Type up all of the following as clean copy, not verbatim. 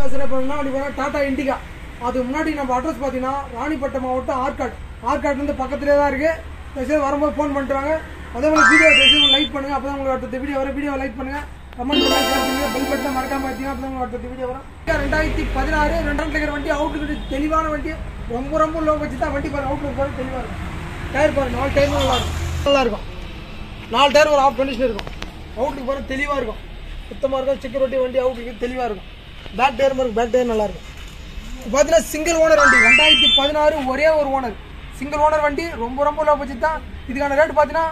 பேசுகிறேன் டாடா இண்டிகா. அதுக்கு முன்னாடி நம்ம அட்ரஸ் பார்த்தீங்கன்னா ராணிப்பட்டம் மாவட்டம் ஆற்காட்லேருந்து பக்கத்துலேயே தான் இருக்குது. தயவுசெய்து வரும்போது ஃபோன் பண்ணிட்டு வாங்க. அதே மாதிரி வீடியோ தயவுசெய்து லைக் பண்ணுங்கள். அப்போ தான் உங்களுக்கு அடுத்த வீடியோ வரும். வீடியோ லைக் பண்ணுங்கள், கமெண்ட் பண்ணுங்கள், ஷேர் பண்ணுங்கள், பெல் பட்டனை மறக்காம பார்த்தீங்கன்னா அப்போ தான் உங்களுக்கு அடுத்த வீடியோ வரும். 2016 2 இருக்கிற வண்டி, அவுட்லுக்கு தெளிவான வண்டி. ரொம்ப லோ வச்சு தான் வண்டி பாருங்கள். அவுட்லுக்கு பாருங்கள் தெளிவாக இருக்கும். டயர் பாருங்கள், 4 டயரும் நல்லா இருக்கும். 4 டயர் ஒரு ஆஃப் கண்டிஷன் இருக்கும். அவுட்லுக்கு பாருங்கள் தெளிவாக இருக்கும், சுத்தமாக இருக்கும். செக்யூரிட்டி வண்டி அவுட்லுக்கு தெளிவாக இருக்கும். பேக் டயர் பாருங்கள், பேக் டயர் நல்லா இருக்கும். பார்த்தீங்கன்னா சிங்கிள் ஓனர் வண்டி 2016 ஒரே ஒரு ஓனர் சிங்கிள் ஓனர் வண்டி. ரொம்ப லோ பட்ஜெட் தான். இதுக்கான ரேட் பார்த்தீங்கன்னா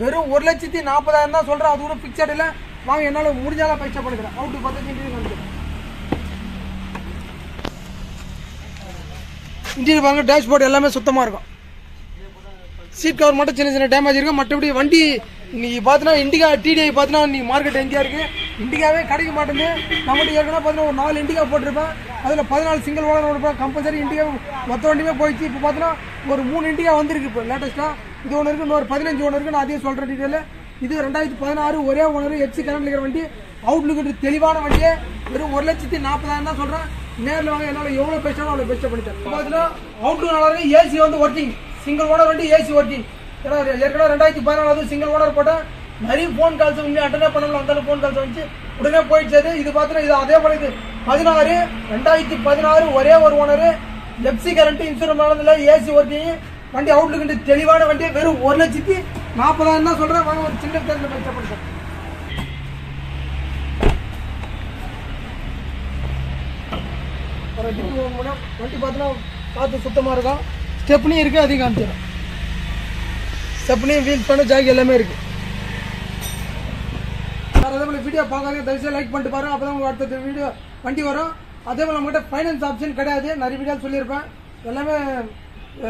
வெறும் 1,40,000 தான் சொல்கிறேன். அது கூட ஃபிக்ஸட் இல்லை. வாங்க, என்னால் முடிஞ்சாலும் பைசா பண்ணிக்கிறேன். அவுட்டு பார்த்து இன்டீரியர் பாருங்க, டேஷ்போர்டு எல்லாமே சுத்தமாக இருக்கும். சீட் கவர் மட்டும் சின்ன டேமேஜ் இருக்கும். மற்றபடி வண்டி இன்னைக்கு பார்த்தீங்கன்னா இண்டிகா டிடிஐ பார்த்தீங்கன்னா இன்னைக்கு மார்க்கெட் எங்கேயா இருக்குது, இண்டிகாவே கிடைக்க மாட்டேங்குது. நம்மகிட்ட ஏற்கனவே பார்த்தீங்கன்னா ஒரு 4 இண்டிகா போட்டிருப்பேன். அதில் 14 சிங்கிள் ஓனர் இருப்பேன். கம்பல்சரி இண்டிகா மொத்த வண்டியுமே போயிடுச்சு. இப்போ பார்த்தீங்கன்னா ஒரு 3 இண்டிகா வந்திருக்கு. இப்போ லேட்டஸ்ட்டாக இது ஒன்று இருக்குது, இன்னொரு 15 ஒன்று இருக்குது. நான் அதையும் சொல்கிறேன் டீட்டெயில். இது 2016 ஒரே ஓனர் எஃப்சி கரண்ட் இருக்கிற வண்டி. அவுட்லுக்கு தெளிவான வண்டியே. வெறும் 1,40,000 தான் சொல்கிறேன். நேரில் வாங்க, என்னால் எவ்வளோ பெஸ்ட்டானோ அவ்வளோ பெஸ்ட்டாக பண்ணிட்டேன். பார்த்தீங்கன்னா அவுட்லுக் நல்லா இருக்கு. ஏசி வந்து ஒர்க்கிங், சிங்கிள் ஓனர் வண்டி, ஏசி ஒர்க்கிங். ஏன்னா ஏற்கனவே 2014 சிங்கிள் ஓனர் போட்டேன். நிறைய ஃபோன் கால்ஸ் உண்மையை அட்டனே பண்ணலாம். அந்த ஃபோன் கால்ஸ் வந்துச்சு, உடனே போயிடுச்சு. இது பார்த்தீங்கன்னா இது அதே போல இது 2016 ஒரே ஒரு ஓனர், எஃப்சி கரண்ட், இன்சூரன்ஸ் ஆனதில்ல, ஏசி ஒர்க்கிங் வண்டி. அவுட்லுக்கு தெளிவான வண்டி. வெறும் 1,40,000 தான் சொல்கிறேன். வாங்க, ஒரு சின்ன தேர்தல் கஷ்டப்படுறேன். வண்டி பார்த்தீங்கன்னா பார்த்து சுத்தமாக இருக்கும். ஸ்டெப்னி இருக்குது, அதிகம் காமிச்சிடும். ஸ்டெப்னி, வீல் பண்ண ஜாக்கி எல்லாமே இருக்குது. அதே போல் வீடியோ பார்க்காங்க, தயவுசெய்து லைக் பண்ணிட்டு பாருங்க. அப்போ தான் உங்களுக்கு அடுத்த வீடியோ வண்டி வரும். அதே போல் நம்மகிட்ட ஃபைனான்ஸ் ஆப்ஷன் கிடையாது. நிறைய வீடியோ சொல்லியிருப்பேன். எல்லாமே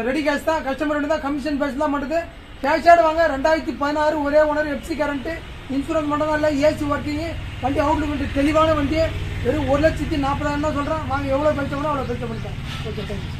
ரெடி கேஷ் தான். கஸ்டமர் தான் கமிஷன் பேஸ் தான் பண்ணுறது. கேஷாடு வாங்க. 2016 ஒரே ஓனர், எஃப்சி கரண்ட்டு, இன்சூரன்ஸ் மட்டும் தான் இல்லை, ஏசி ஒர்க்கிங் வண்டி. அவுட்லுக்கு தெளிவான வண்டி. வெறும் 1,40,000 தான் சொல்கிறேன். வாங்க, எவ்வளோ பைசா கூட அவ்வளோ பைசா பண்ணிட்டேன். Okay, thank you.